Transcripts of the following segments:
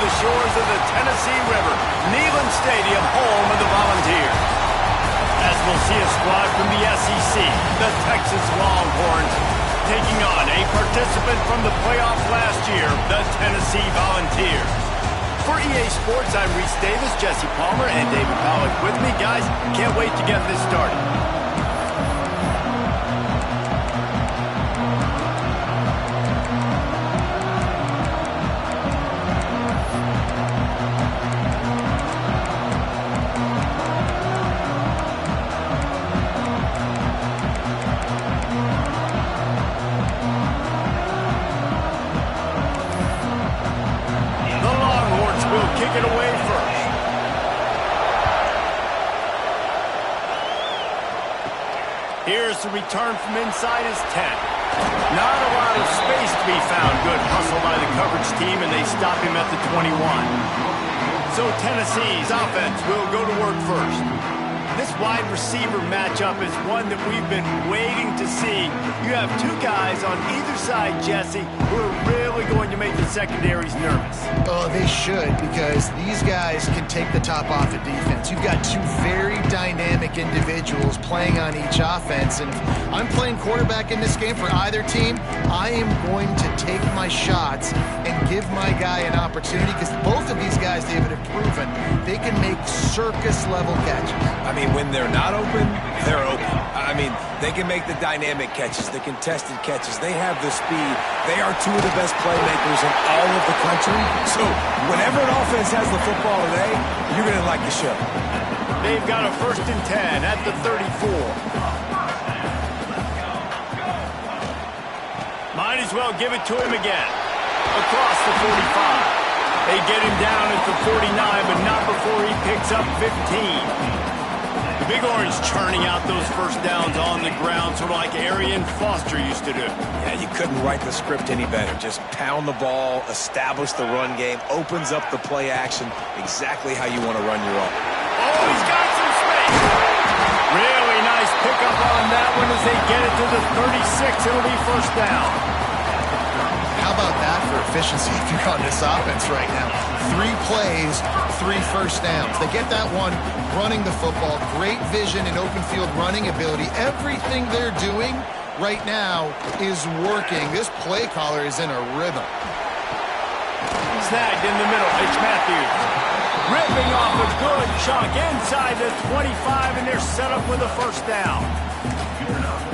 the shores of the Tennessee River, Neyland Stadium, home of the Volunteers. As we'll see a squad from the SEC, the Texas Longhorns, taking on a participant from the playoffs last year, the Tennessee Volunteers. For EA Sports, I'm Reese Davis, Jesse Palmer, and David Pollack with me. Guys, can't wait to get this started. Kick it away first. Here's the return from inside his 10. Not a lot of space to be found. Good hustle by the coverage team, and they stop him at the 21. So Tennessee's offense will go to work first. This wide receiver matchup is one that we've been waiting to see. You have two guys on either side, Jesse, who are really going to make the secondaries nervous. Oh, they should, because these guys can take the top off of defense. You've got two very dynamic individuals playing on each offense, and if I'm playing quarterback in this game for either team, I am going to take my shots and give my guy an opportunity, because both of these guys, David, have proven they can make circus-level catches. I mean, when they're not open, they're open. I mean, they can make the dynamic catches, the contested catches. They have the speed. They are two of the best playmakers in all of the country. So whenever an offense has the football today, you're going to like the show. They've got a 1st and 10 at the 34. Might as well give it to him again. Across the 45. They get him down at the 49, but not before he picks up 15. The Big Orange churning out those first downs on the ground, sort of like Arian Foster used to do. Yeah, you couldn't write the script any better. Just pound the ball, establish the run game, opens up the play action, exactly how you want to run your own. Oh, he's got some space. Really nice pickup on that one as they get it to the 36. It'll be first down. How about that for efficiency if you're on this offense right now? 3 plays, 3 first downs. They get that one running the football. Great vision and open field running ability. Everything they're doing right now is working. This play caller is in a rhythm. Snagged in the middle. It's Matthews. Ripping off a good chunk inside the 25, and they're set up with a first down.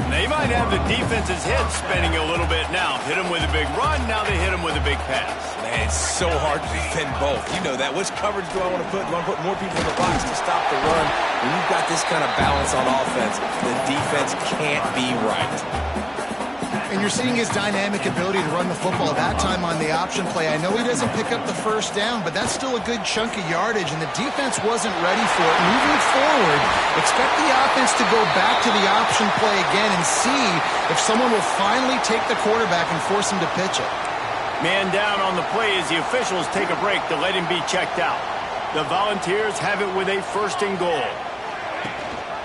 They might have the defense's head spinning a little bit now. Hit him with a big run, now they hit him with a big pass. Man, it's so hard to defend both. You know that. Which coverage do I want to put? Do I want to put more people in the box to stop the run? When you've got this kind of balance on offense, the defense can't be right. And you're seeing his dynamic ability to run the football, that time on the option play. I know he doesn't pick up the first down, but that's still a good chunk of yardage, and the defense wasn't ready for it. Moving forward, expect the offense to go back to the option play again and see if someone will finally take the quarterback and force him to pitch it. Man down on the play as the officials take a break to let him be checked out. The Volunteers have it with a 1st and goal.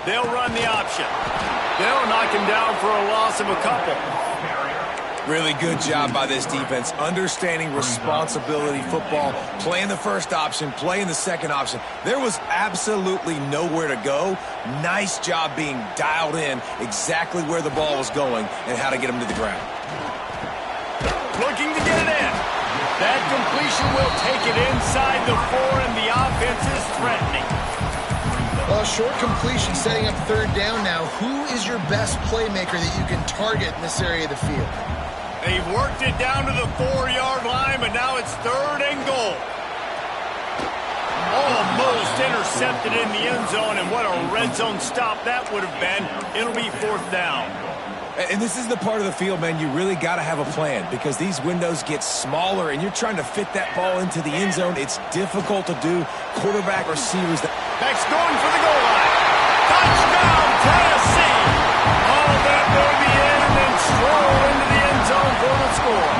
They'll run the option. They'll knock him down for a loss of a couple. Really good job by this defense, understanding responsibility football, playing the first option, playing the second option. There was absolutely nowhere to go. Nice job being dialed in exactly where the ball was going and how to get him to the ground. Looking to get it in. That completion will take it inside the 4, and the offense is threatening. Well, short completion setting up 3rd down now. Who is your best playmaker that you can target in this area of the field? They've worked it down to the 4-yard line, but now it's 3rd and goal. Almost intercepted in the end zone, and what a red zone stop that would have been. It'll be 4th down. And this is the part of the field, man, you really got to have a plan because these windows get smaller and you're trying to fit that ball into the end zone. It's difficult to do. Quarterback receivers. Beck's going for the goal line. Touchdown, Tennessee. All that baby in and then stroll into the end zone for the score.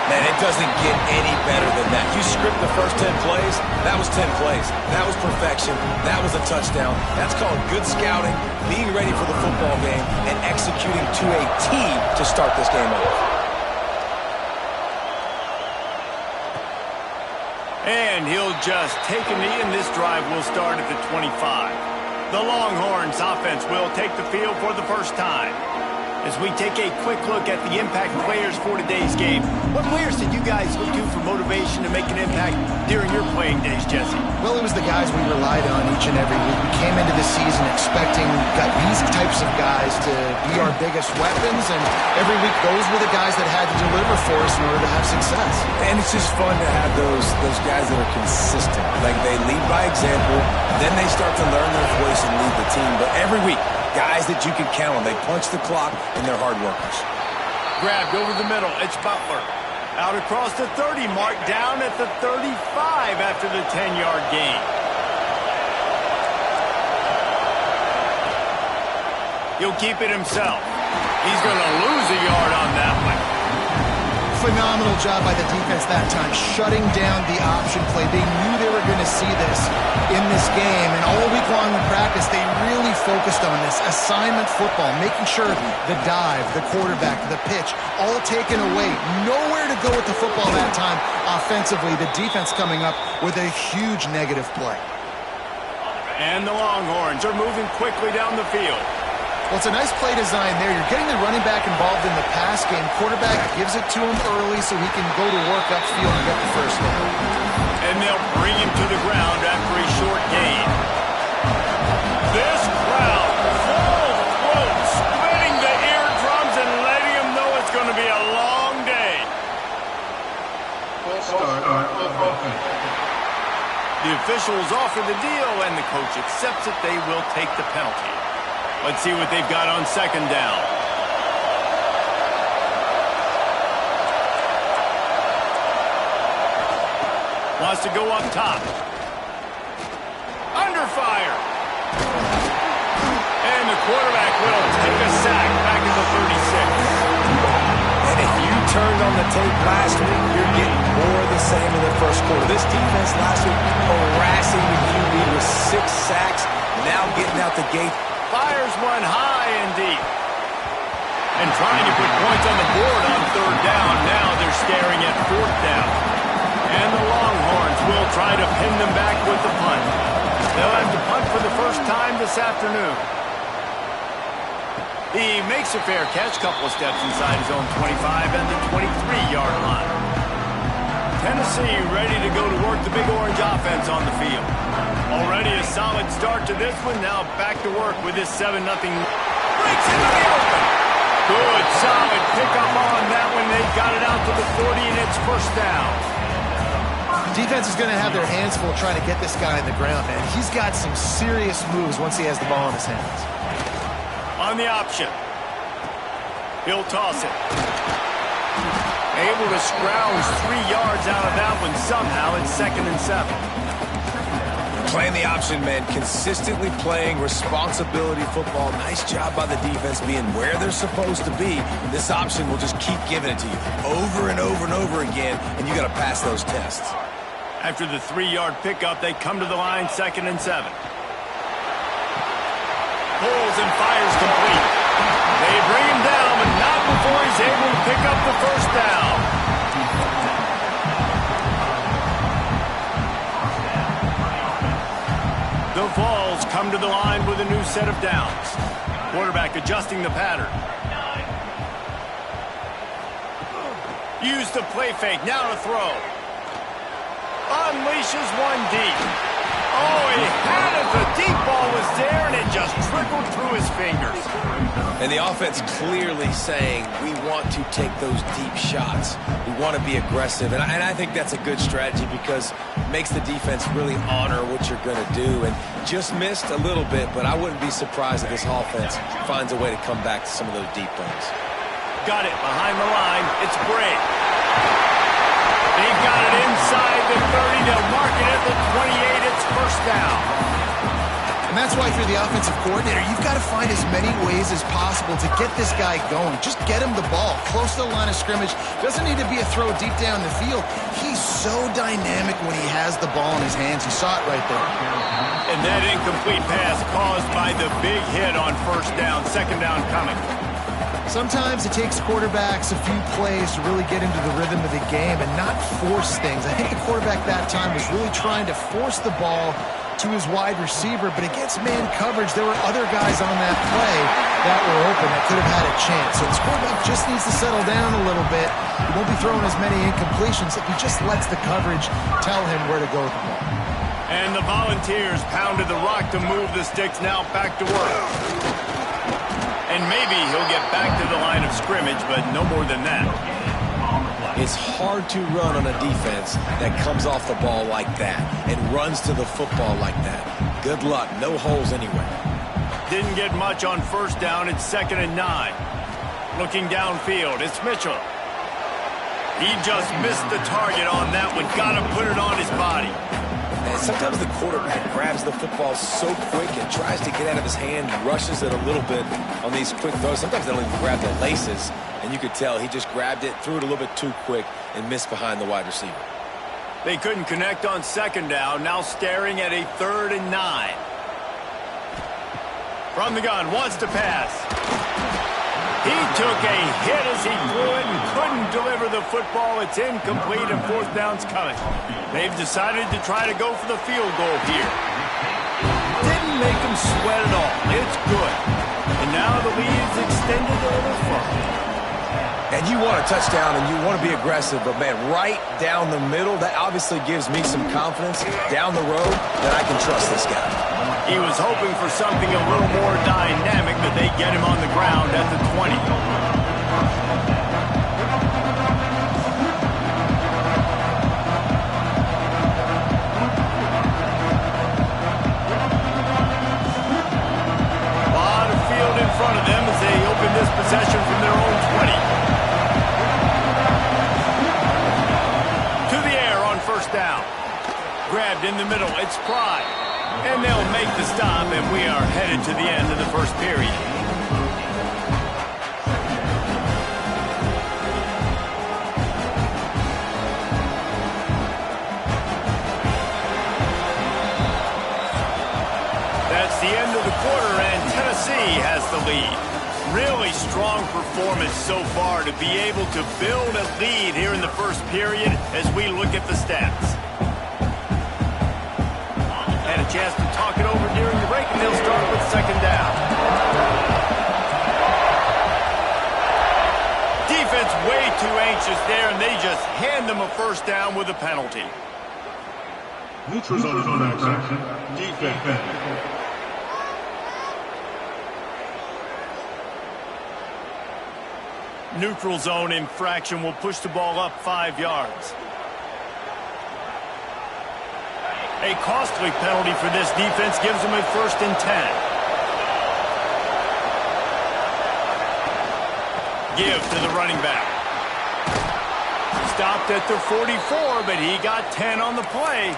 Man, it doesn't get any better than that. You script the first 10 plays, that was 10 plays. That was perfection. That was a touchdown. That's called good scouting, being ready for the football game, and executing to a T to start this game off. And he'll just take a knee, and this drive will start at the 25. The Longhorns offense will take the field for the first time. As we take a quick look at the impact players for today's game, what players did you guys look to for motivation to make an impact during your playing days, Jesse? Well, it was the guys we relied on each and every week. We came into the season expecting these types of guys to be our biggest weapons, and every week those were the guys that had to deliver for us in order to have success. And it's just fun to have those guys that are consistent. Like, they lead by example, then they start to learn their voice and lead the team. But every week, guys that you can count on. They punch the clock, and they're hard workers. Grabbed over the middle. It's Butler. Out across the 30 mark, down at the 35 after the 10-yard gain. He'll keep it himself. He's going to lose a yard on that one. Phenomenal job by the defense that time, shutting down the option play. They knew they were going to see this in this game, and all week long in practice, they really focused on this assignment football, making sure the dive, the quarterback, the pitch, all taken away. Nowhere to go with the football that time offensively. The defense coming up with a huge negative play. And the Longhorns are moving quickly down the field. Well, it's a nice play design there. You're getting the running back involved in the pass game. Quarterback gives it to him early so he can go to work upfield and get the first down. And they'll bring him to the ground after a short gain. This crowd, full throat, splitting the eardrums and letting them know it's going to be a long day. The officials offer the deal, and the coach accepts it. They will take the penalty. Let's see what they've got on second down. Wants to go up top. Under fire. And the quarterback will take a sack back at the 36. And if you turned on the tape last week, you're getting more of the same in the first quarter. This defense last week harassing the QB with 6 sacks, now getting out the gate. Fires one high and deep. And trying to put points on the board on third down. Now they're staring at fourth down. And the Longhorns will try to pin them back with the punt. They'll have to punt for the first time this afternoon. He makes a fair catch, couple of steps inside his own 25 and the 23-yard line. Tennessee ready to go to work the Big Orange offense on the field. Already a solid start to this one. Now back to work with this 7-0. Breaks into the open. Good, solid pickup on that one. They got it out to the 40, and it's first down. Defense is going to have their hands full trying to get this guy on the ground, man. He's got some serious moves once he has the ball in his hands. On the option. He'll toss it. Able to scrounge 3 yards out of that one somehow. It's 2nd and 7. Playing the option, man. Consistently playing responsibility football. Nice job by the defense being where they're supposed to be. This option will just keep giving it to you over and over and over again, and you got to pass those tests. After the 3-yard pickup, they come to the line, 2nd and 7. Pulls and fires complete. They bring him down, but not before he's able to pick up the first down. The Vols come to the line with a new set of downs. Quarterback adjusting the pattern. Use the play fake, now to throw. Unleashes one deep. Oh, he had it. The deep ball was there, and it just trickled through his fingers. And the offense clearly saying, we want to take those deep shots. We want to be aggressive. And I think that's a good strategy because it makes the defense really honor what you're going to do. And just missed a little bit, but I wouldn't be surprised if this offense finds a way to come back to some of those deep ones. Got it behind the line. It's Bray. They've got it inside the 30. They'll mark it at the 28. It's first down. And that's why if you're the offensive coordinator, you've got to find as many ways as possible to get this guy going. Just get him the ball close to the line of scrimmage. Doesn't need to be a throw deep down the field. He's so dynamic when he has the ball in his hands. You saw it right there. And that incomplete pass caused by the big hit on first down. 2nd down coming. Sometimes it takes quarterbacks a few plays to really get into the rhythm of the game and not force things. I think the quarterback that time was really trying to force the ball to his wide receiver, but against man coverage, there were other guys on that play that were open that could have had a chance. So this quarterback just needs to settle down a little bit. He won't be throwing as many incompletions if he just lets the coverage tell him where to go with the ball. And the Volunteers pounded the rock to move the sticks, now back to work. And maybe he'll get back to the line of scrimmage, but no more than that. It's hard to run on a defense that comes off the ball like that and runs to the football like that. Good luck. No holes anywhere. Didn't get much on first down. It's 2nd and 9. Looking downfield, it's Mitchell. He just missed the target on that one. Got to put it on his body. And sometimes the quarterback grabs the football so quick and tries to get out of his hand, rushes it a little bit on these quick throws. Sometimes they don't even grab the laces, and you could tell he just grabbed it, threw it a little bit too quick, and missed behind the wide receiver. They couldn't connect on 2nd down, now staring at a 3rd and 9. From the gun, wants to pass. He took a hit as he threw it and couldn't deliver the football. It's incomplete and 4th down's coming. They've decided to try to go for the field goal here. Didn't make them sweat at all. It's good. And now the lead's extended a little further. And you want a touchdown and you want to be aggressive, but man, right down the middle, that obviously gives me some confidence down the road that I can trust this guy. He was hoping for something a little more dynamic, but they get him on the ground at the 20. A lot of field in front of them as they open this possession from their own 20. To the air on first down. Grabbed in the middle, it's Pride. And they'll make the stop, and we are headed to the end of the first period. That's the end of the quarter, and Tennessee has the lead. Really strong performance so far to be able to build a lead here in the first period as we look at the stats. Had a chance to talk it over during the break, and they'll start with 2nd down. Defense way too anxious there, and they just hand them a first down with a penalty. Neutral zone action. Defense. Neutral zone infraction will push the ball up 5 yards. A costly penalty for this defense gives them a 1st and 10. Give to the running back. Stopped at the 44, but he got 10 on the play.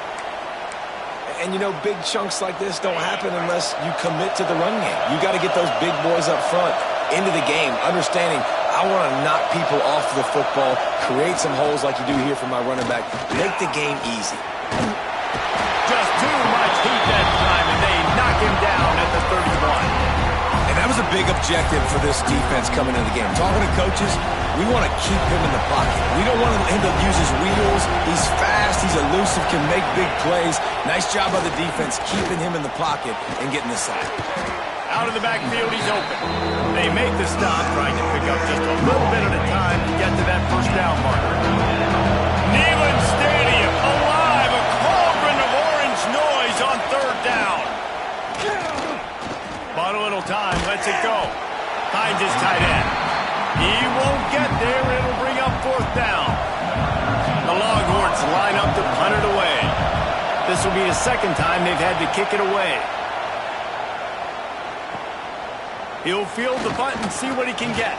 And, you know, big chunks like this don't happen unless you commit to the run game. You got to get those big boys up front into the game, understanding I want to knock people off the football, create some holes like you do here for my running back, make the game easy. Just too much heat that time, and they knock him down at the 31. And that was a big objective for this defense coming into the game. Talking to coaches, we want to keep him in the pocket. We don't want him to use his wheels. He's fast, he's elusive, can make big plays. Nice job by the defense keeping him in the pocket and getting the sack. Out of the backfield, he's open. They make the stop, trying to pick up just a little bit at a time to get to that first down marker. Neyland Stadium, alive, a cauldron of orange noise on 3rd down. Bought a little time, lets it go. Finds his tight end. He won't get there, it'll bring up 4th down. The Longhorns line up to punt it away. This will be the 2nd time they've had to kick it away. He'll field the punt and see what he can get.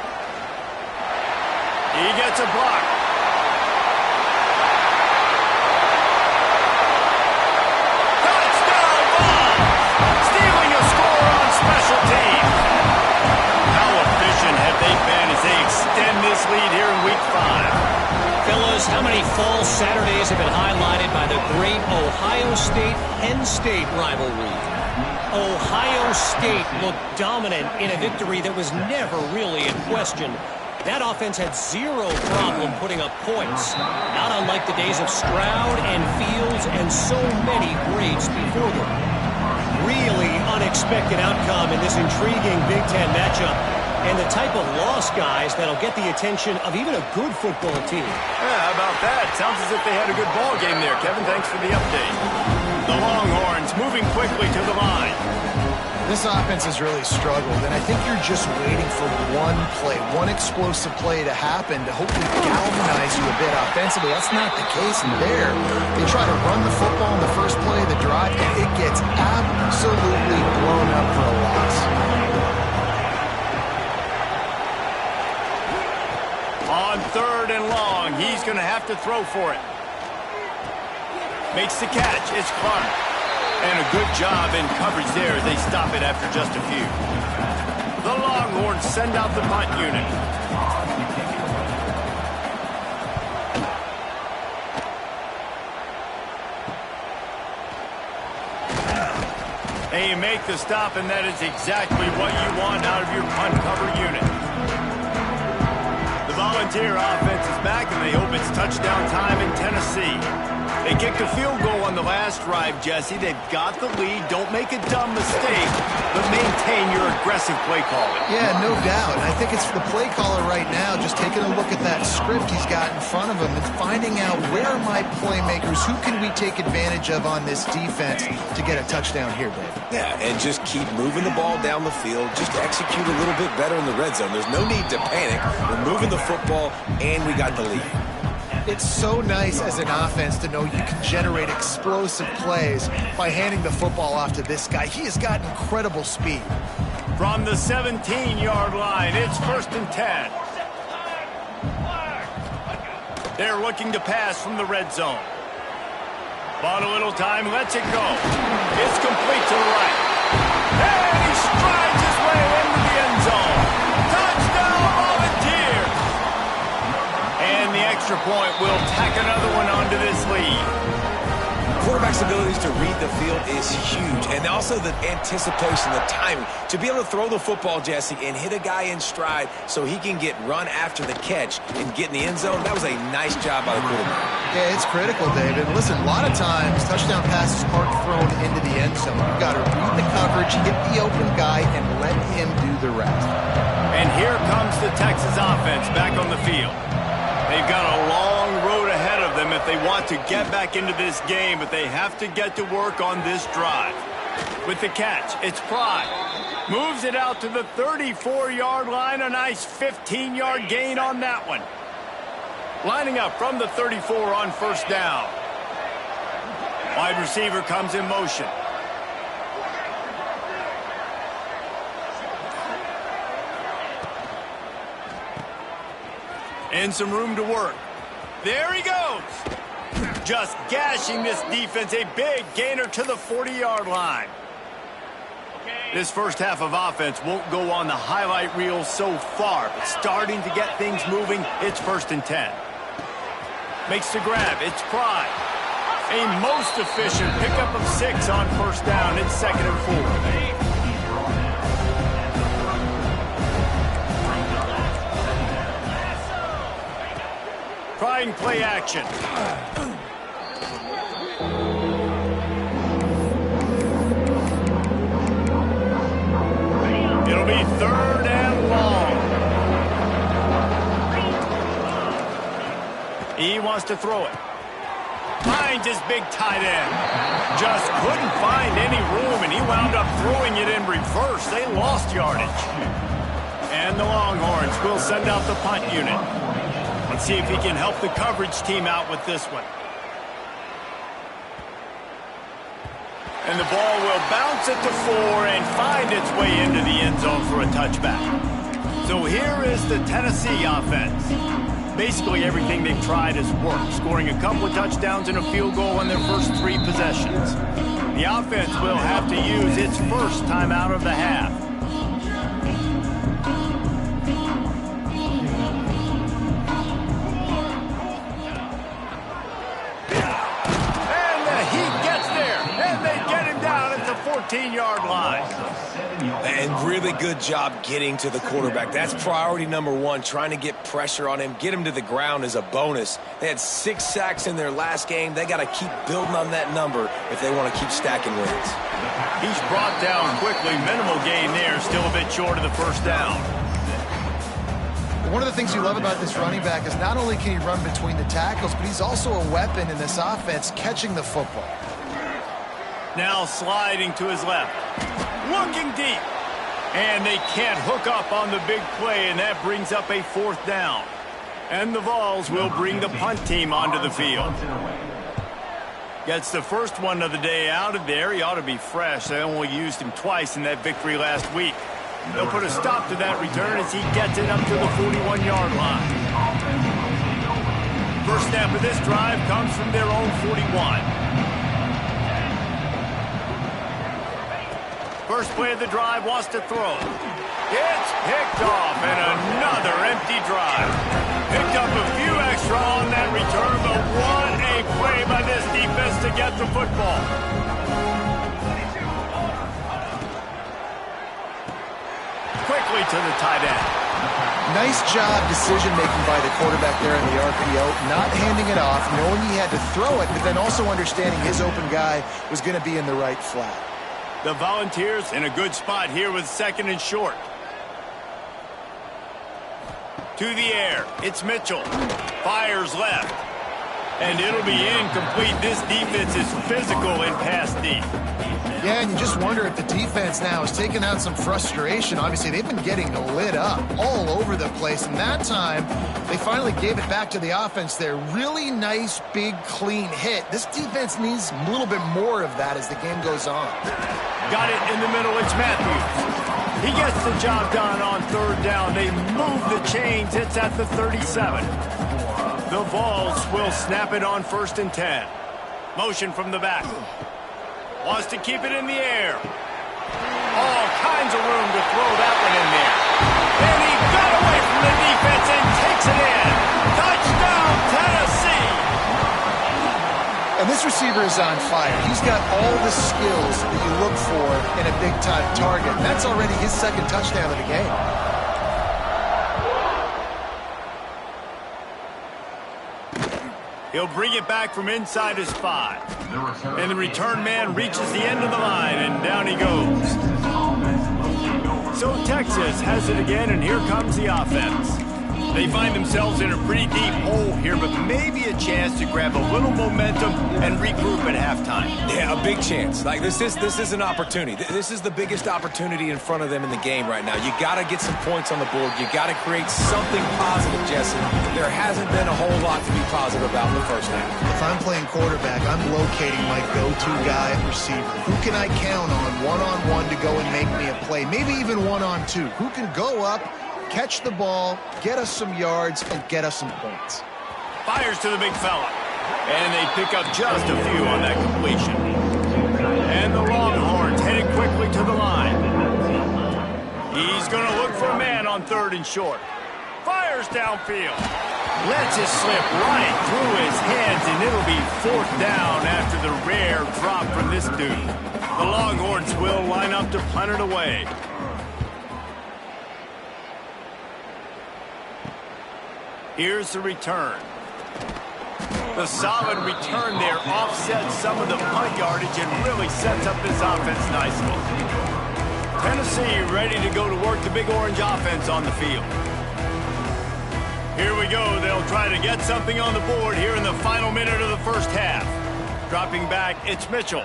He gets a block. Touchdown ball! Stealing a score on special teams. How efficient have they been as they extend this lead here in Week 5? Fellas, how many fall Saturdays have been highlighted by the great Ohio State-Penn State rivalry? Ohio State looked dominant in a victory that was never really in question. That offense had zero problem putting up points, not unlike the days of Stroud and Fields and so many greats before them. Really unexpected outcome in this intriguing Big Ten matchup, and the type of loss, guys, that'll get the attention of even a good football team. Yeah, how about that? Sounds as if they had a good ball game there, Kevin. Thanks for the update. The Longhorns moving quickly to the line. This offense has really struggled, and I think you're just waiting for one play, one explosive play to happen to hopefully galvanize you a bit offensively. That's not the case in there. They try to run the football in the first play of the drive, and it gets absolutely blown up for a loss. On 3rd and long, he's going to have to throw for it. Makes the catch. It's Clark. And a good job in coverage there as they stop it after just a few. The Longhorns send out the punt unit. They make the stop, and that is exactly what you want out of your punt cover unit. The Volunteer offense is back, and they hope it's touchdown time in Tennessee. They kicked a field goal on the last drive, Jesse. They've got the lead. Don't make a dumb mistake, but maintain your aggressive play calling. Yeah, no doubt. I think it's the play caller right now just taking a look at that script he's got in front of him and finding out where are my playmakers, who can we take advantage of on this defense to get a touchdown here, Dave. Yeah, and just keep moving the ball down the field. Just execute a little bit better in the red zone. There's no need to panic. We're moving the football, and we got the lead. It's so nice as an offense to know you can generate explosive plays by handing the football off to this guy. He has got incredible speed. From the 17-yard line, it's 1st and 10. They're looking to pass from the red zone. Bought a little time, lets it go. It's complete to the right. And he strides his way into the end zone. Touchdown, Volunteers! And the extra point will tack another one onto this lead. Quarterback's abilities to read the field is huge, and also the anticipation, the timing. To be able to throw the football, Jesse, and hit a guy in stride so he can get run after the catch and get in the end zone, that was a nice job by the quarterback. Yeah, it's critical, David. Listen, a lot of times touchdown passes aren't thrown into the end zone. You've got to read the coverage, hit the open guy, and let him do the rest. And here comes the Texas offense back on the field. They've got a long road ahead of them if they want to get back into this game, but they have to get to work on this drive. With the catch, it's Pride. Moves it out to the 34-yard line, a nice 15-yard gain on that one. Lining up from the 34 on 1st down. Wide receiver comes in motion. And some room to work. There he goes. Just gashing this defense. A big gainer to the 40-yard line. This first half of offense won't go on the highlight reel so far, but starting to get things moving, it's 1st and 10. Makes the grab. It's Pride. A most efficient pickup of 6 on 1st down. It's 2nd and 4. Trying play action. It'll be 3rd and long. He wants to throw it. Finds his big tight end. Just couldn't find any room, and he wound up throwing it in reverse. They lost yardage. And the Longhorns will send out the punt unit. Let's see if he can help the coverage team out with this one. And the ball will bounce it to 4 and find its way into the end zone for a touchback. So here is the Tennessee offense. Basically everything they've tried has worked, scoring a couple of touchdowns and a field goal on their first 3 possessions. The offense will have to use its first time out of the half. 14-yard line. And really good job getting to the quarterback. That's priority number one, trying to get pressure on him. Get him to the ground is a bonus. They had 6 sacks in their last game. They got to keep building on that number if they want to keep stacking wins. He's brought down quickly. Minimal gain there. Still a bit short of the first down. One of the things you love about this running back is not only can he run between the tackles, but he's also a weapon in this offense catching the football. Now sliding to his left. Looking deep. And they can't hook up on the big play, and that brings up a 4th down. And the Vols will bring the punt team onto the field. Gets the first one of the day out of there. He ought to be fresh. They only used him twice in that victory last week. They'll put a stop to that return as he gets it up to the 41-yard line. First snap of this drive comes from their own 41. First play of the drive, wants to throw. It's picked off, and another empty drive. Picked up a few extra on that return, but what a play by this defense to get the football. Quickly to the tight end. Nice job decision-making by the quarterback there in the RPO, not handing it off, knowing he had to throw it, but then also understanding his open guy was going to be in the right flat. The Volunteers in a good spot here with 2nd and short. To the air, it's Mitchell. Fires left. And it'll be incomplete. This defense is physical in pass deep. Yeah, and you just wonder if the defense now is taking out some frustration. Obviously, they've been getting lit up all over the place, and that time they finally gave it back to the offense there. Really nice, big, clean hit. This defense needs a little bit more of that as the game goes on. Got it in the middle. It's Matthews. He gets the job done on 3rd down. They move the chains. It's at the 37. The Vols will snap it on 1st and 10. Motion from the back. Wants to keep it in the air. All kinds of room to throw that one in there. And he got away from the defense and takes it in. Touchdown, Tennessee! And this receiver is on fire. He's got all the skills that you look for in a big-time target. And that's already his 2nd touchdown of the game. He'll bring it back from inside his 5. And the return man reaches the end of the line, and down he goes. So Texas has it again, and here comes the offense. They find themselves in a pretty deep hole here, but maybe a chance to grab a little momentum and regroup at halftime. Yeah, a big chance. Like this is an opportunity. This is the biggest opportunity in front of them in the game right now. You got to get some points on the board. You got to create something positive, Jesse. There hasn't been a whole lot to be positive about in the first half. If I'm playing quarterback, I'm locating my go-to guy at receiver. Who can I count on one-on-one to go and make me a play? Maybe even one-on-two. Who can go up, catch the ball, get us some yards, and get us some points? Fires to the big fella. And they pick up just a few on that completion. And the Longhorns headed quickly to the line. He's going to look for a man on 3rd and short. Fires downfield. Lets it slip right through his hands, and it'll be 4th down after the rare drop from this dude. The Longhorns will line up to punt it away. Here's the return. The solid return there offsets some of the punt yardage and really sets up this offense nicely. Tennessee ready to go to work the Big Orange offense on the field. Here we go. They'll try to get something on the board here in the final minute of the first half. Dropping back, it's Mitchell.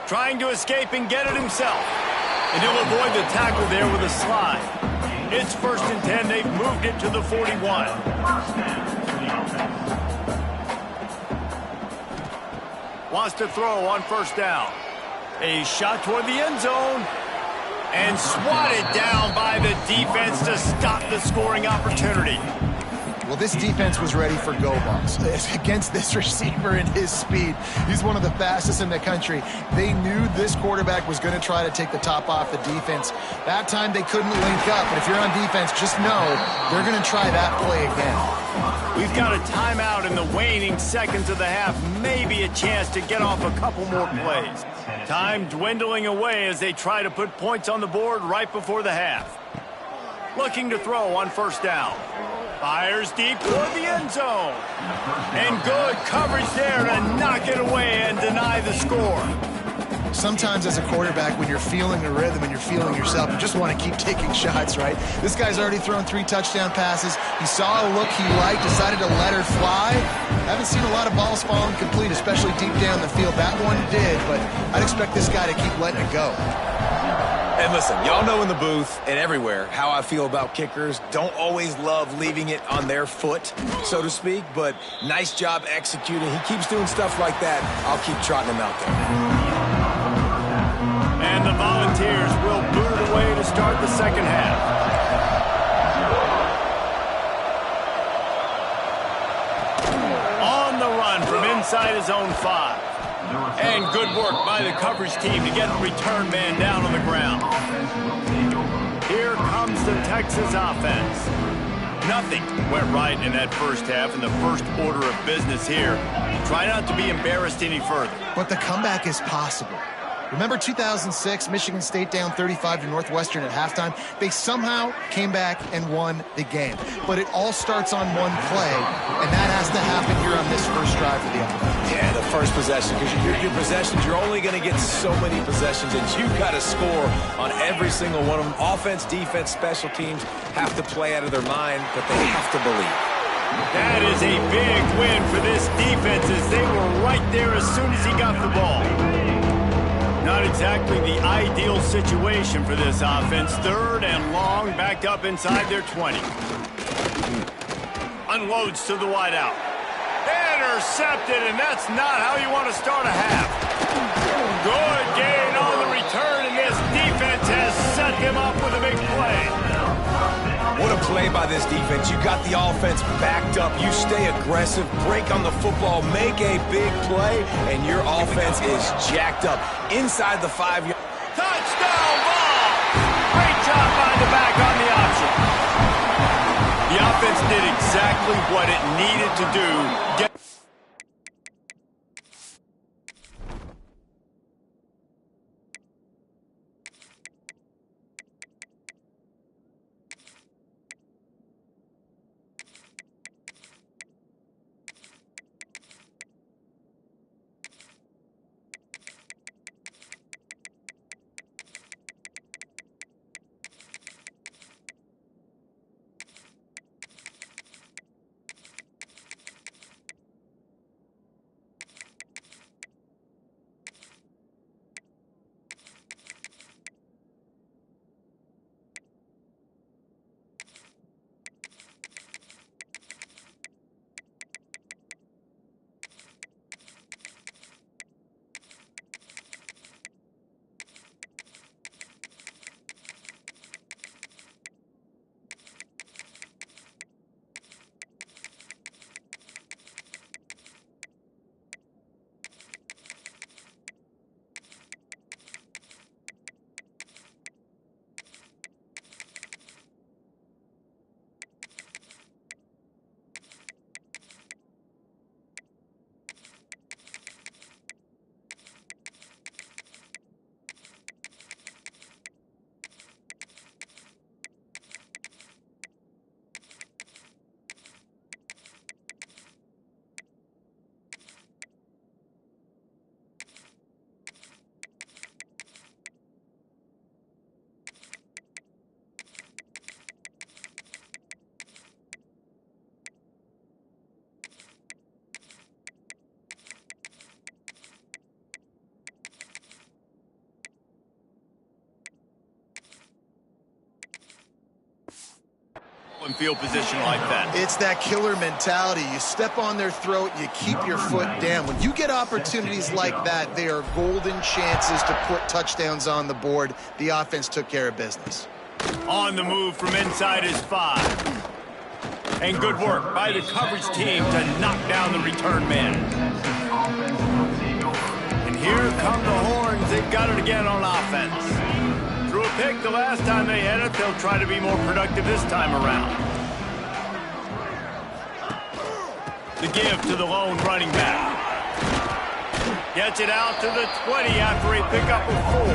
Trying to escape and get it himself. And he'll avoid the tackle there with a slide. It's 1st and 10. They've moved it to the 41. Wants to throw on 1st down. A shot toward the end zone. And swatted down by the defense to stop the scoring opportunity. Well, this defense was ready for go balls against this receiver and his speed. He's one of the fastest in the country. They knew this quarterback was going to try to take the top off the defense. That time they couldn't link up, but if you're on defense, just know they're going to try that play again. We've got a timeout in the waning seconds of the half. Maybe a chance to get off a couple more plays. Time dwindling away as they try to put points on the board right before the half. Looking to throw on first down. Fires deep toward the end zone. And good coverage there to knock it away and deny the score. Sometimes as a quarterback, when you're feeling the rhythm and you're feeling yourself, you just want to keep taking shots, right? This guy's already thrown 3 touchdown passes. He saw a look he liked, decided to let her fly. Haven't seen a lot of balls falling complete, especially deep down the field. That one did, but I'd expect this guy to keep letting it go. And listen, y'all know in the booth and everywhere how I feel about kickers. Don't always love leaving it on their foot, so to speak, but nice job executing. He keeps doing stuff like that. I'll keep trotting him out there. And the Volunteers will boot it away to start the second half. On the run from inside his own 5. And good work by the coverage team to get the return man down on the ground. Here comes the Texas offense. Nothing went right in that first half, and the first order of business here. Try not to be embarrassed any further. But the comeback is possible. Remember 2006, Michigan State down 35 to Northwestern at halftime? They somehow came back and won the game. But it all starts on one play, and that has to happen here on this first drive for the offense. Yeah, the first possession, because your possessions, you're only going to get so many possessions, and you've got to score on every single one of them. Offense, defense, special teams have to play out of their mind, but they have to believe. That is a big win for this defense as they were right there as soon as he got the ball. Not exactly the ideal situation for this offense. 3rd and long, backed up inside their 20. Unloads to the wideout. Intercepted, and that's not how you want to start a half. Good gain on the return, and this defense has set him up with a big play. What a play by this defense. You got the offense backed up. You stay aggressive, break on the football, make a big play, and your offense is jacked up. Inside the 5-yard. Touchdown ball! Great job by the back on the option. The offense did exactly what it needed to do. In field position like that. It's that killer mentality. You step on their throat, you keep your foot down. When you get opportunities like that, they are golden chances to put touchdowns on the board. The offense took care of business. On the move from inside his 5. And good work by the coverage team to knock down the return man. And here come the horns. They've got it again on offense. Threw a pick the last time they had it. They'll try to be more productive this time around. The give to the lone running back. Gets it out to the 20 after a pickup of 4.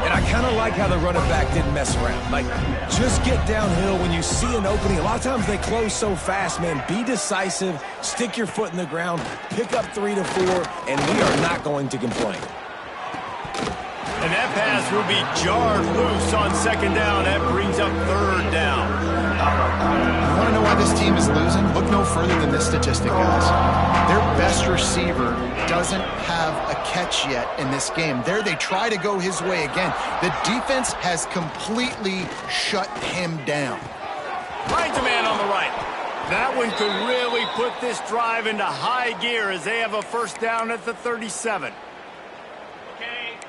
And I kind of like how the running back didn't mess around. Like, just get downhill when you see an opening. A lot of times they close so fast, man. Be decisive, stick your foot in the ground, pick up 3 to 4, and we are not going to complain. And that pass will be jarred loose on 2nd down. That brings up 3rd down. You want to know why this team is losing? Look no further than this statistic, guys. Their best receiver doesn't have a catch yet in this game. There they try to go his way again. The defense has completely shut him down. Finds a man on the right. That one could really put this drive into high gear as they have a 1st down at the 37.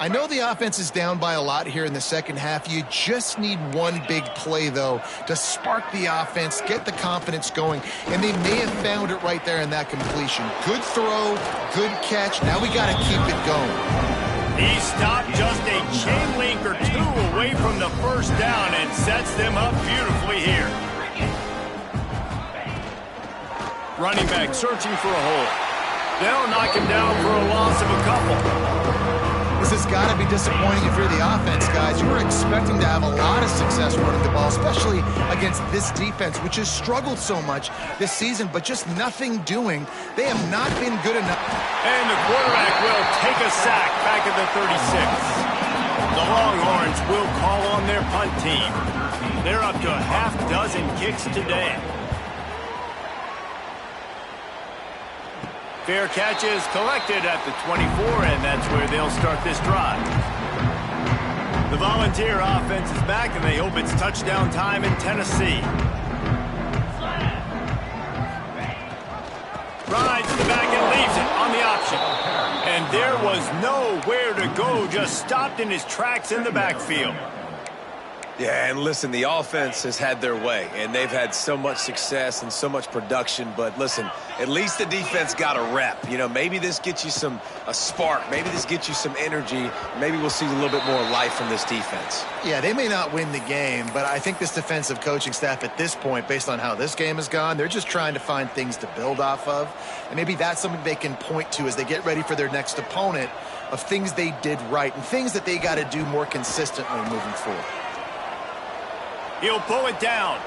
I know the offense is down by a lot here in the second half. You just need one big play, though, to spark the offense, get the confidence going, and they may have found it right there in that completion. Good throw, good catch. Now we got to keep it going. He stopped just a chain link or 2 away from the 1st down and sets them up beautifully here. Running back searching for a hole. They'll knock him down for a loss of a couple. This has got to be disappointing if you're the offense, guys. You were expecting to have a lot of success running the ball, especially against this defense, which has struggled so much this season, but just nothing doing. They have not been good enough. And the quarterback will take a sack back at the 36. The Longhorns will call on their punt team. They're up to a half-dozen kicks today. Fair catch is collected at the 24, and that's where they'll start this drive. The Volunteer offense is back, and they hope it's touchdown time in Tennessee. Rides to the back and leaves it on the option. And there was nowhere to go, just stopped in his tracks in the backfield. Yeah, and listen, the offense has had their way, and they've had so much success and so much production. But listen, at least the defense got a rep. You know, maybe this gets you a spark. Maybe this gets you some energy. Maybe we'll see a little bit more life from this defense. Yeah, they may not win the game, but I think this defensive coaching staff at this point, based on how this game has gone, they're just trying to find things to build off of. And maybe that's something they can point to as they get ready for their next opponent, of things they did right and things that they got to do more consistently moving forward. He'll pull it down,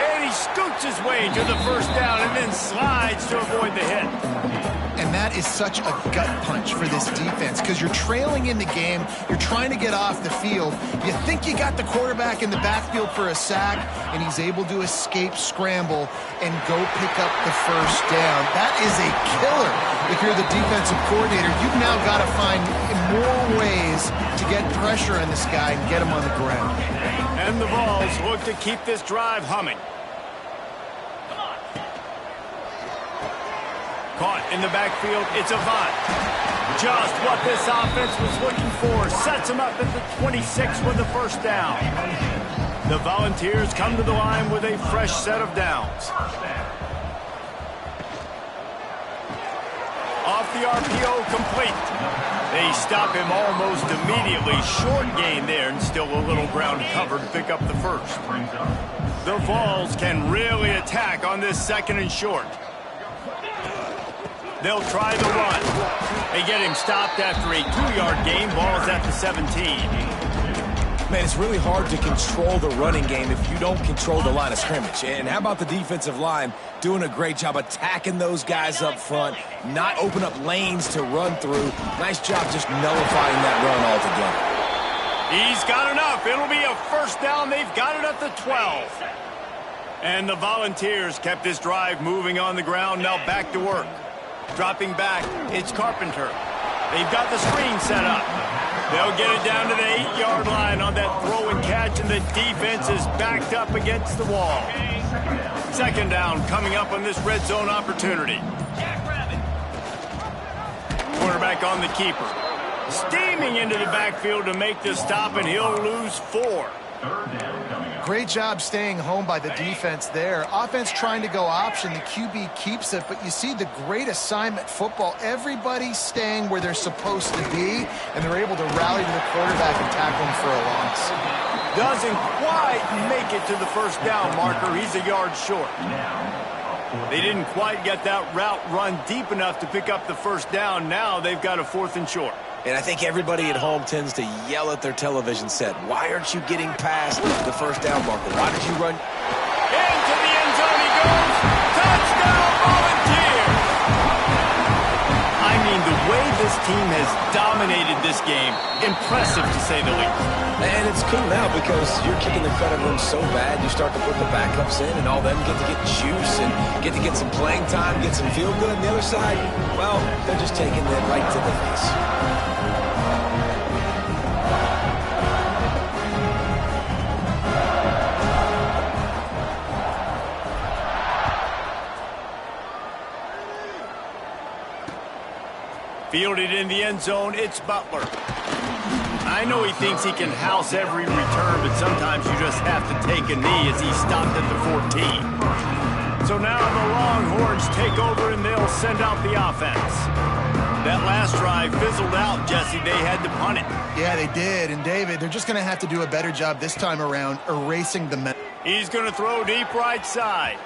and he scoots his way to the 1st down and then slides to avoid the hit. And that is such a gut punch for this defense because you're trailing in the game. You're trying to get off the field. You think you got the quarterback in the backfield for a sack, and he's able to escape, scramble, and go pick up the 1st down. That is a killer. If you're the defensive coordinator, you've now got to find more ways to get pressure on this guy and get him on the ground. And the Vols look to keep this drive humming. Caught in the backfield, it's Avant. Just what this offense was looking for. Sets him up at the 26 with the 1st down. The Volunteers come to the line with a fresh set of downs. Off the RPO, complete. They stop him almost immediately. Short gain there, and still a little ground cover to pick up the 1st. The Vols can really attack on this 2nd and short. They'll try the run. They get him stopped after a 2-yard gain. Ball's at the 17. Man, it's really hard to control the running game if you don't control the line of scrimmage. And how about the defensive line doing a great job attacking those guys up front, not open up lanes to run through. Nice job just nullifying that run altogether. He's got enough. It'll be a 1st down. They've got it at the 12. And the Volunteers kept this drive moving on the ground. Now back to work. Dropping back, it's Carpenter. They've got the screen set up. They'll get it down to the 8-yard line on that throw and catch, and the defense is backed up against the wall. 2nd down coming up on this red zone opportunity. Quarterback on the keeper. Steaming into the backfield to make the stop, and he'll lose 4. Great job staying home by the defense there. Offense trying to go option. The QB keeps it, but you see the great assignment football. Everybody staying where they're supposed to be, and they're able to rally to the quarterback and tackle him for a loss. Doesn't quite make it to the 1st down marker. He's a yard short. They didn't quite get that route run deep enough to pick up the first down. Now they've got a 4th and short. And I think everybody at home tends to yell at their television set, why aren't you getting past the first down marker? Why did you run? Into the end zone he goes. Touchdown, Volunteer! I mean, the way this team has dominated this game, impressive to say the least. And it's cool now because you're kicking the credit room so bad, you start to put the backups in, and all them get to get juice and get to get some playing time, get some feel good. And the other side, well, they're just taking it right to the face. Fielded in the end zone, it's Butler. I know he thinks he can house every return, but sometimes you just have to take a knee as he stopped at the 14. So now the Longhorns take over and they'll send out the offense. That last drive fizzled out, Jesse. They had to punt it. Yeah, they did. And, David, they're just going to have to do a better job this time around erasing the men. He's going to throw deep right side.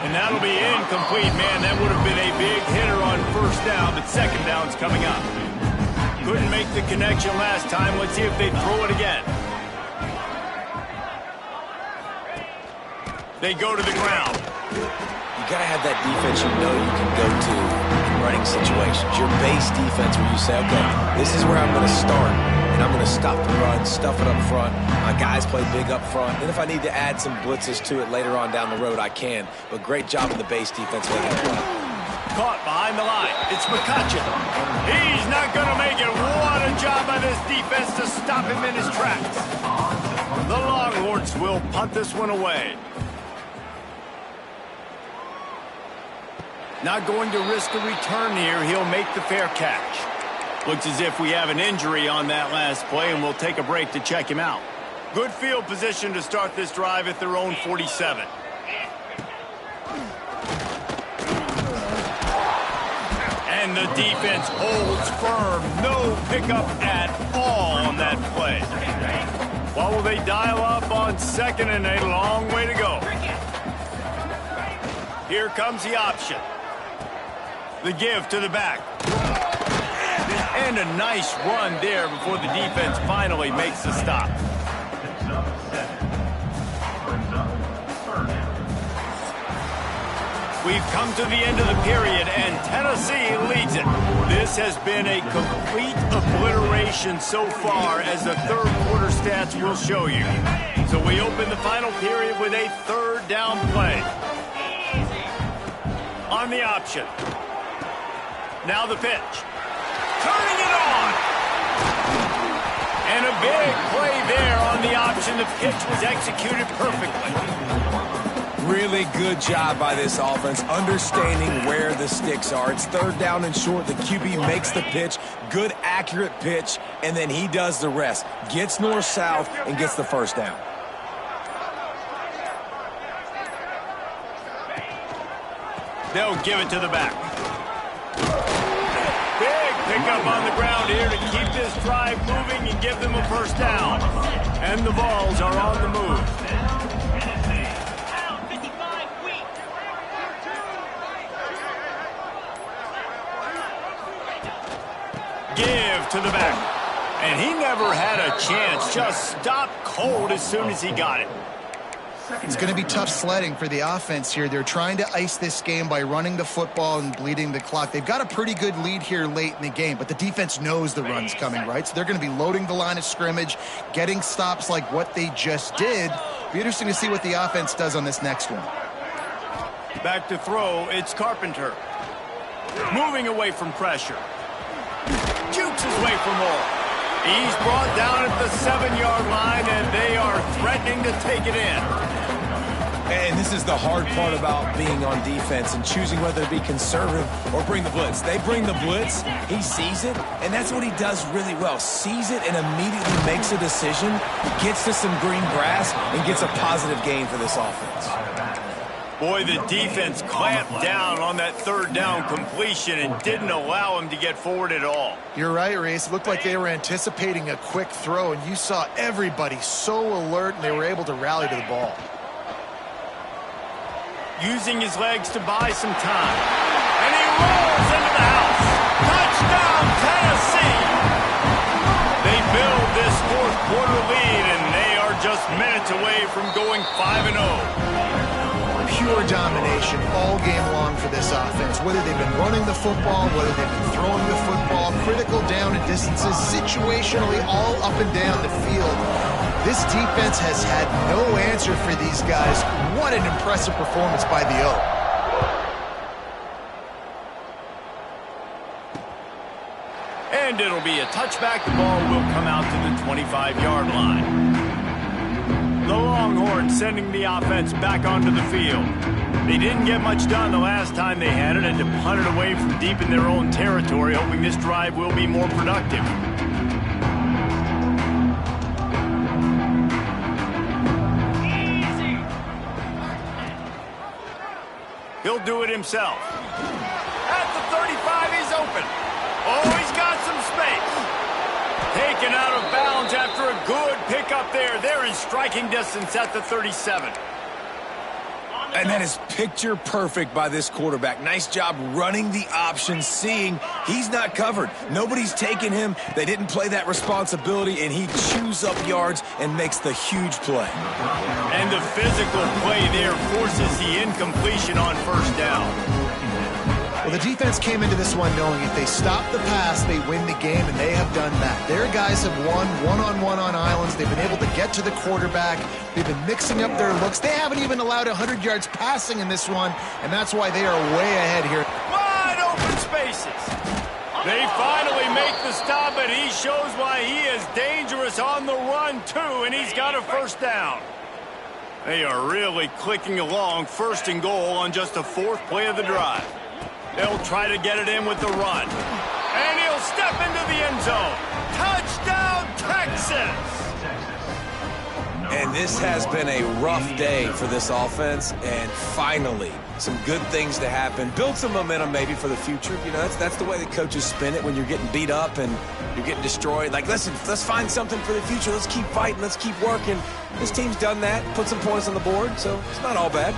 And that'll be incomplete, man. That would have been a big hitter on first down, but second down's coming up. Couldn't make the connection last time. Let's see if they throw it again. They go to the ground. You got to have that defense you know you can go to in running situations. Your base defense where you say, okay, this is where I'm going to start. And I'm going to stop the run, stuff it up front. My guys play big up front. And if I need to add some blitzes to it later on down the road, I can. But great job in the base defense making a play. Caught behind the line. It's McCutcheon. He's not going to make it. What a job by this defense to stop him in his tracks. The Longhorns will punt this one away. Not going to risk a return here. He'll make the fair catch. Looks as if we have an injury on that last play, and we'll take a break to check him out. Good field position to start this drive at their own 47. And the defense holds firm. No pickup at all on that play. What will they dial up on 2nd and a long way to go? Here comes the option. The give to the back. And a nice run there before the defense finally makes the stop. We've come to the end of the period, and Tennessee leads it. This has been a complete obliteration so far, as the third quarter stats will show you. So we open the final period with a 3rd down play. On the option. Now the pitch. Turning it on. And a big play there on the option. The pitch was executed perfectly. Really good job by this offense, understanding where the sticks are. It's 3rd down and short. The QB makes the pitch. Good, accurate pitch. And then he does the rest. Gets north-south and gets the first down. They'll give it to the back. Big pickup on the ground here to keep this drive moving and give them a first down. And the Vols are on the move. Give to the back. And he never had a chance. Just stopped cold as soon as he got it. It's going to be tough sledding for the offense here. They're trying to ice this game by running the football and bleeding the clock. They've got a pretty good lead here late in the game, but the defense knows the run's coming, right? So they're going to be loading the line of scrimmage, getting stops like what they just did. Be interesting to see what the offense does on this next one. Back to throw, it's Carpenter. Moving away from pressure. Jukes his way for more. He's brought down at the 7-yard line, and they are threatening to take it in. And this is the hard part about being on defense and choosing whether to be conservative or bring the blitz. They bring the blitz, he sees it, and that's what he does really well. Sees it and immediately makes a decision, gets to some green grass, and gets a positive gain for this offense. Boy, the defense clamped down on that 3rd down completion and didn't allow him to get forward at all. You're right, Reese. It looked like they were anticipating a quick throw, and you saw everybody so alert, and they were able to rally to the ball. using his legs to buy some time. And he rolls into the house. Touchdown, Tennessee! They build this fourth quarter lead, and they are just minutes away from going 5-0. Pure domination all game long for this offense. Whether they've been running the football, whether they've been throwing the football, critical down and distances, situationally all up and down the field. This defense has had no answer for these guys. What an impressive performance by the O. And it'll be a touchback. The ball will come out to the 25-yard line. The Longhorns sending the offense back onto the field. They didn't get much done the last time they had it, and to punt it away from deep in their own territory, hoping this drive will be more productive. He'll do it himself. At the 35, he's open. Oh, he's got some space. Taken out of bounds after a good pickup there. They're in striking distance at the 37. And that is picture perfect by this quarterback. Nice job running the option, seeing he's not covered. Nobody's taking him. They didn't play that responsibility, and he chews up yards and makes the huge play. And the physical play there forces the incompletion on first down. Well, the defense came into this one knowing if they stop the pass, they win the game, and they have done that. Their guys have won one-on-one on islands. They've been able to get to the quarterback. They've been mixing up their looks. They haven't even allowed 100 yards passing in this one, and that's why they are way ahead here. Wide open spaces. They finally make the stop, and he shows why he is dangerous on the run, too, and he's got a first down. They are really clicking along, first and goal on just the fourth play of the drive. They'll try to get it in with the run. And he'll step into the end zone. Touchdown, Texas! And this has been a rough day for this offense, and finally, some good things to happen. Build some momentum maybe for the future. You know, that's the way the coaches spin it when you're getting beat up and you're getting destroyed. Like, listen, let's find something for the future. Let's keep fighting. Let's keep working. This team's done that, put some points on the board, so it's not all bad.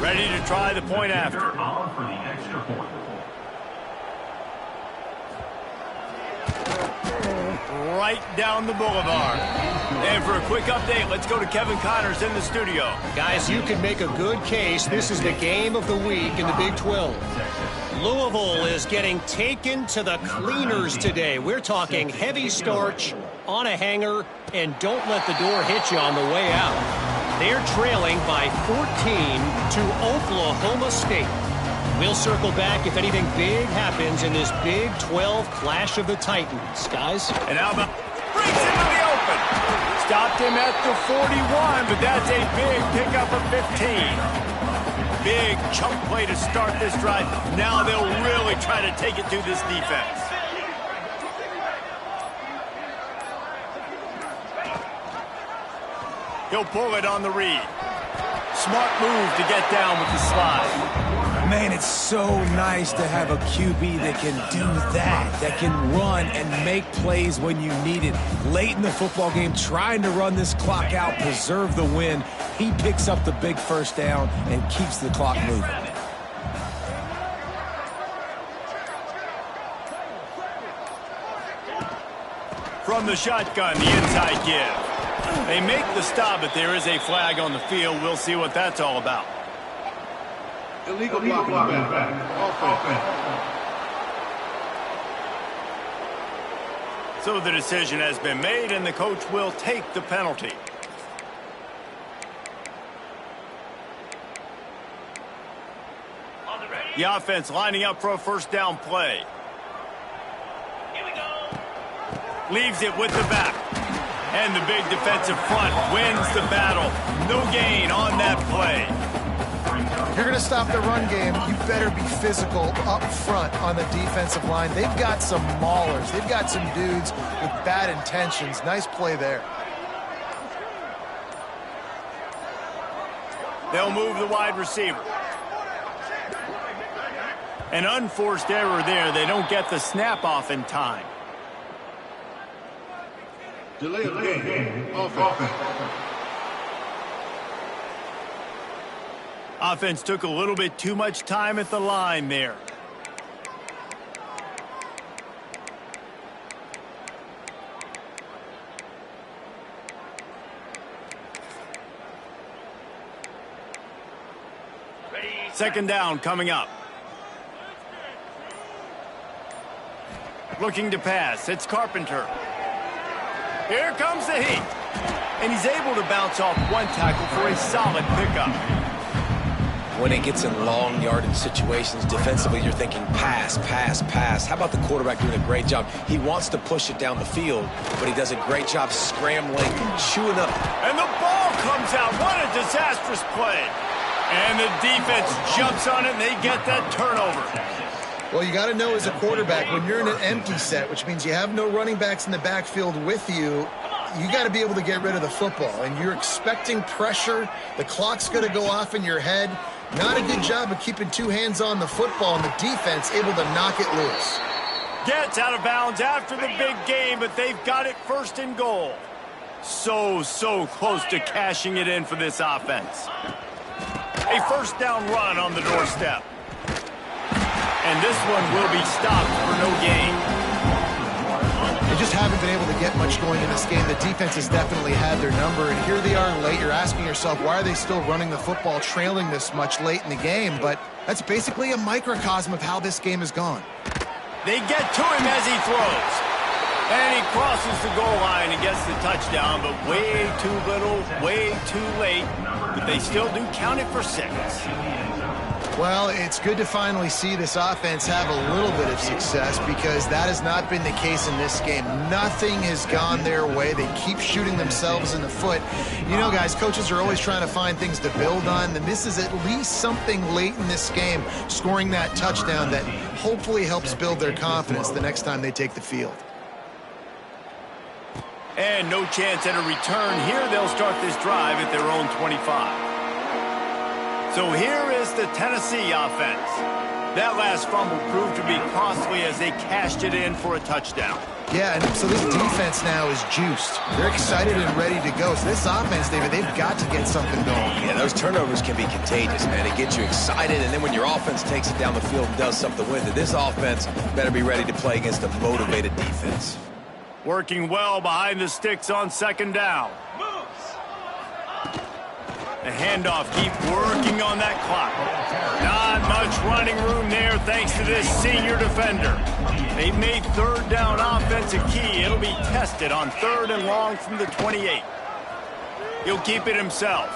Ready to try the point after. Right down the boulevard. And for a quick update, let's go to Kevin Connors in the studio. Guys, you can make a good case. This is the game of the week in the Big 12. Louisville is getting taken to the cleaners today. We're talking heavy starch on a hanger, and don't let the door hit you on the way out. They're trailing by 14 to Oklahoma State. We'll circle back if anything big happens in this Big 12 clash of the Titans. Guys? And Alba brings him to the open. Stopped him at the 41, but that's a big pickup of 15. Big chunk play to start this drive. Now they'll really try to take it to this defense. He'll pull it on the read. Smart move to get down with the slide. Man, it's so nice to have a QB that can do that can run and make plays when you need it. Late in the football game, trying to run this clock out, preserve the win. He picks up the big first down and keeps the clock moving. From the shotgun, the inside give. They make the stop, but there is a flag on the field. We'll see what that's all about. Illegal blocking back. Offense. So the decision has been made, and the coach will take the penalty. The offense lining up for a first down play. Here we go. Leaves it with the back. And the big defensive front wins the battle. No gain on that play. If you're going to stop the run game, you better be physical up front on the defensive line. They've got some maulers. They've got some dudes with bad intentions. Nice play there. They'll move the wide receiver. An unforced error there. They don't get the snap off in time. Delay of game. Offense. Offense took a little bit too much time at the line there. Second down coming up. Looking to pass. It's Carpenter. Here comes the heat. And he's able to bounce off one tackle for a solid pickup. When it gets in long yardage situations, defensively, you're thinking pass, pass, pass. How about the quarterback doing a great job? He wants to push it down the field, but he does a great job scrambling, chewing up. And the ball comes out. What a disastrous play. And the defense jumps on it, and they get that turnover. Well, you got to know as a quarterback, when you're in an empty set, which means you have no running backs in the backfield with you, you got to be able to get rid of the football. And you're expecting pressure. The clock's going to go off in your head. Not a good job of keeping two hands on the football, and the defense able to knock it loose. Gets out of bounds after the big game, but they've got it first and goal. So close to cashing it in for this offense. A first down run on the doorstep. And this one will be stopped for no gain. They just haven't been able to get much going in this game. The defense has definitely had their number, and here they are late. You're asking yourself, why are they still running the football, trailing this much late in the game? But that's basically a microcosm of how this game has gone. They get to him as he throws. And he crosses the goal line and gets the touchdown, but way too little, way too late. But they still do count it for 6. Well, it's good to finally see this offense have a little bit of success, because that has not been the case in this game. Nothing has gone their way. They keep shooting themselves in the foot. You know, guys, coaches are always trying to find things to build on, and this is at least something late in this game, scoring that touchdown that hopefully helps build their confidence the next time they take the field. And no chance at a return here. They'll start this drive at their own 25. So here is the Tennessee offense. That last fumble proved to be costly as they cashed it in for a touchdown. Yeah, and so this defense now is juiced. They're excited and ready to go. So this offense, David, they've got to get something going. Yeah, those turnovers can be contagious, man. It gets you excited, and then when your offense takes it down the field and does something with it, this offense better be ready to play against a motivated defense. Working well behind the sticks on second down. The handoff, keep working on that clock. Not much running room there thanks to this senior defender. They've made third down offense a key. It'll be tested on 3rd and long from the 28. He'll keep it himself.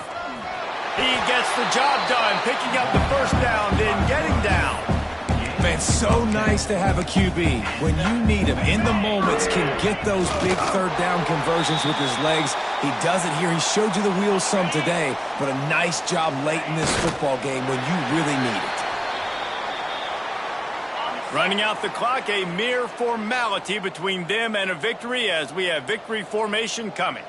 He gets the job done, picking up the first down, then getting down. Man, so nice to have a QB. When you need him, in the moments, can get those big third down conversions with his legs. He does it here. He showed you the wheels some today, but a nice job late in this football game when you really need it. Running out the clock, a mere formality between them and a victory as we have victory formation coming.